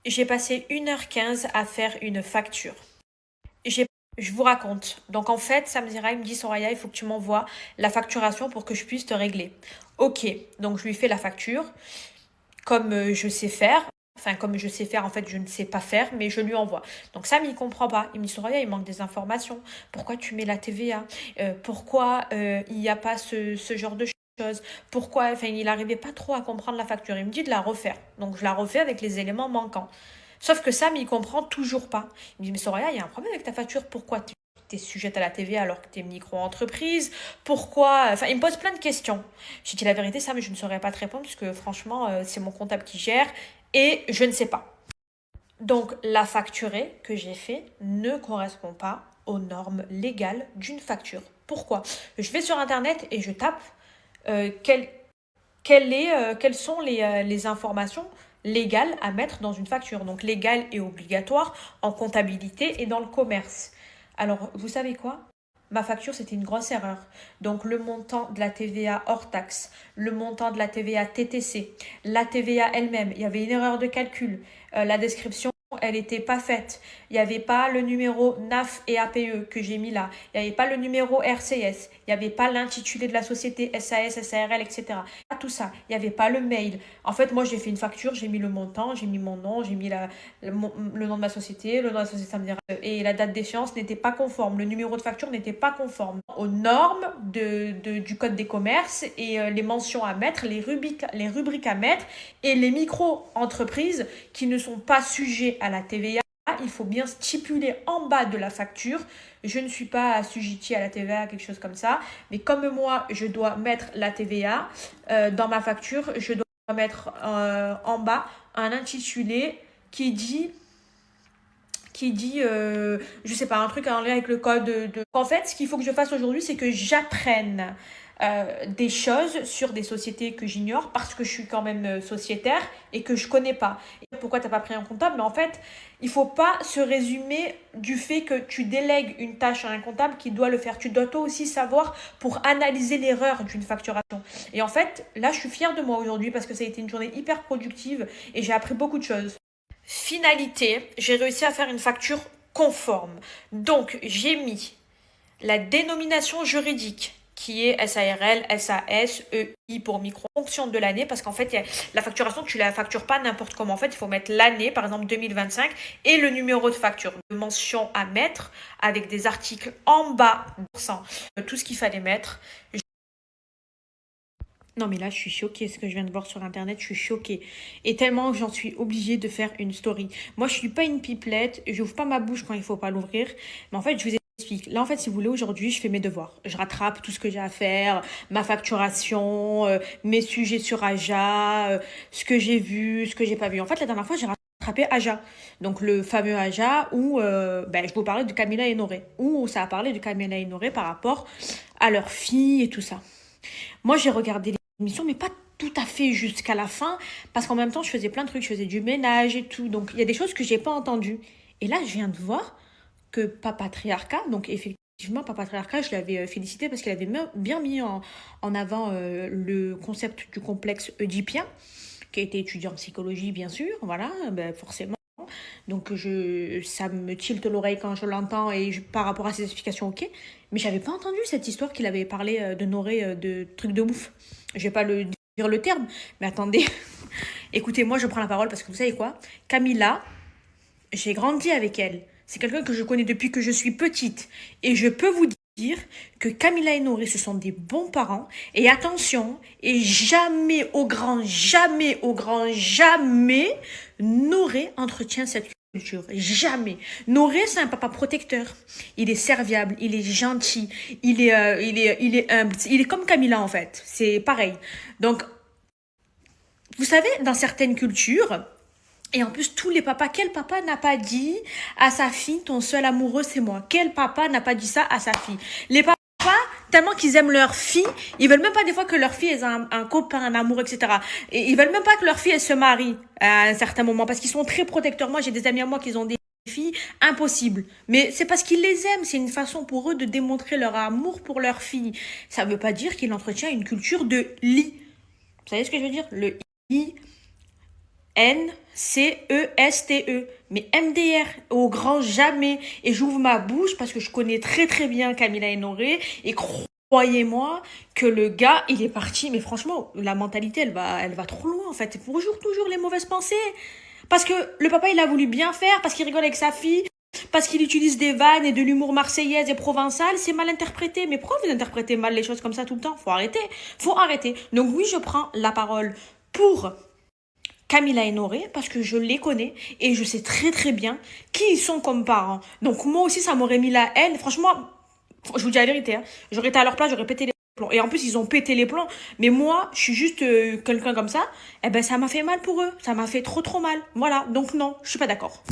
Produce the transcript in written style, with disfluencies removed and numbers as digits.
J'ai passé 1h15 à faire une facture. J'ai je vous raconte. Donc en fait, Samzira, il me dit, Soraya, il faut que tu m'envoies la facturation pour que je puisse te régler. Ok, donc je lui fais la facture, comme je sais faire. Enfin, comme je sais faire, en fait, je ne sais pas faire, mais je lui envoie. Donc Sam, il comprend pas. Il me dit, Soraya, il manque des informations. Pourquoi tu mets la TVA? Pourquoi il n'y a pas ce genre de choses? Pourquoi? Enfin, il n'arrivait pas trop à comprendre la facture. Il me dit de la refaire. Donc je la refais avec les éléments manquants. Sauf que Sam, il comprend toujours pas. Il me dit, mais Soraya, il y a un problème avec ta facture. Pourquoi tu es sujette à la TVA alors que tu es micro-entreprise? Pourquoi? Enfin, il me pose plein de questions. J'ai dit la vérité, Sam, je ne saurais pas te répondre parce que franchement, c'est mon comptable qui gère et je ne sais pas. Donc, la facturée que j'ai fait ne correspond pas aux normes légales d'une facture. Pourquoi? Je vais sur Internet et je tape euh, quel, quelles sont les informations légales à mettre dans une facture. Donc légales et obligatoires en comptabilité et dans le commerce. Alors, vous savez quoi? Ma facture, c'était une grosse erreur. Donc le montant de la TVA hors taxe, le montant de la TVA TTC, la TVA elle-même, il y avait une erreur de calcul. La description, elle n'était pas faite. Il n'y avait pas le numéro NAF et APE que j'ai mis là. Il n'y avait pas le numéro RCS. Il n'y avait pas l'intitulé de la société SAS, SARL, etc. Pas tout ça. Il n'y avait pas le mail. En fait, moi, j'ai fait une facture, j'ai mis le montant, j'ai mis mon nom, j'ai mis le nom de ma société, le nom de la société, ça me dira. Et la date d'échéance n'était pas conforme. Le numéro de facture n'était pas conforme aux normes du code des commerces et les mentions à mettre, les rubriques à mettre et les micro-entreprises qui ne sont pas sujets à la TVA. Il faut bien stipuler en bas de la facture, je ne suis pas assujettie à la TVA, quelque chose comme ça. Mais comme moi, je dois mettre la TVA dans ma facture, je dois mettre en bas un intitulé qui dit je sais pas, un truc en lien avec le code de. En fait, ce qu'il faut que je fasse aujourd'hui, c'est que j'apprenne des choses sur des sociétés que j'ignore parce que je suis quand même sociétaire et que je connais pas. Et pourquoi t'as pas pris un comptable? Mais en fait, il faut pas se résumer du fait que tu délègues une tâche à un comptable qui doit le faire. Tu dois toi aussi savoir pour analyser l'erreur d'une facturation. Et en fait, là, je suis fière de moi aujourd'hui parce que ça a été une journée hyper productive et j'ai appris beaucoup de choses. Finalité, j'ai réussi à faire une facture conforme. Donc, j'ai mis la dénomination juridique qui est SARL, SAS, EI pour micro, en fonction de l'année, parce qu'en fait, la facturation, tu ne la factures pas n'importe comment. En fait, il faut mettre l'année, par exemple 2025, et le numéro de facture. De mention à mettre avec des articles en bas, tout ce qu'il fallait mettre. Non mais là je suis choquée, ce que je viens de voir sur internet, je suis choquée. Et tellement que j'en suis obligée de faire une story. Moi je suis pas une pipelette, j'ouvre pas ma bouche quand il faut pas l'ouvrir. Mais en fait je vous explique. Là en fait si vous voulez aujourd'hui je fais mes devoirs. Je rattrape tout ce que j'ai à faire, ma facturation, mes sujets sur Aja, ce que j'ai vu, ce que j'ai pas vu. En fait la dernière fois j'ai rattrapé Aja. Donc le fameux Aja où je vous parlais de Camilla et Noré. Où ça a parlé de Camilla et Noré par rapport à leur fille et tout ça. Moi, j'ai regardé l'émission, mais pas tout à fait jusqu'à la fin, parce qu'en même temps, je faisais plein de trucs, je faisais du ménage et tout. Donc, il y a des choses que j'ai pas entendues. Et là, je viens de voir que Papatriarcat, donc effectivement, Papatriarcat, je l'avais félicité parce qu'il avait bien mis en avant le concept du complexe oedipien, qui a été étudié en psychologie, bien sûr, voilà, ben, forcément. Donc ça me tilte l'oreille quand je l'entends et par rapport à ses explications, ok. Mais j'avais pas entendu cette histoire qu'il avait parlé de Noré, de trucs de ouf. Je vais pas dire le terme, mais attendez. Écoutez, moi je prends la parole parce que vous savez quoi? Camilla, j'ai grandi avec elle. C'est quelqu'un que je connais depuis que je suis petite. Et je peux vous dire que Camilla et Noré, ce sont des bons parents. Et attention, et jamais, au grand jamais, Noré entretient cette culture. Jamais. Noré, c'est un papa protecteur. Il est serviable, il est gentil, il est humble. Il est comme Camilla, en fait. C'est pareil. Donc, vous savez, dans certaines cultures, et en plus, tous les papas, quel papa n'a pas dit à sa fille, ton seul amoureux, c'est moi? Quel papa n'a pas dit ça à sa fille? Les papas, tellement qu'ils aiment leur fille, ils veulent même pas des fois que leur fille ait un copain, un amour, etc. Et ils veulent même pas que leur fille elle se marie à un certain moment parce qu'ils sont très protecteurs. Moi, j'ai des amis à moi qui ont des filles, impossible. Mais c'est parce qu'ils les aiment. C'est une façon pour eux de démontrer leur amour pour leur fille. Ça veut pas dire qu'il entretient une culture de lit. Vous savez ce que je veux dire? Le lit, N-C-E-S-T-E. Mais MDR, au grand jamais. Et j'ouvre ma bouche parce que je connais très très bien Camilla Enore. Et croyez-moi que le gars, il est parti. Mais franchement, la mentalité, elle va trop loin en fait. C'est toujours les mauvaises pensées. Parce que le papa, il a voulu bien faire, parce qu'il rigole avec sa fille, parce qu'il utilise des vannes et de l'humour marseillaise et provençal, c'est mal interprété. Mais pourquoi vous interprétez mal les choses comme ça tout le temps? Faut arrêter. Faut arrêter. Donc oui, je prends la parole pour Camilla et Noré parce que je les connais et je sais très très bien qui ils sont comme parents. Donc moi aussi, ça m'aurait mis la haine. Franchement, je vous dis la vérité, hein. J'aurais été à leur place, j'aurais pété les plombs. Et en plus, ils ont pété les plombs. Mais moi, je suis juste quelqu'un comme ça. Eh ben, ça m'a fait mal pour eux. Ça m'a fait trop trop mal. Voilà. Donc non, je suis pas d'accord.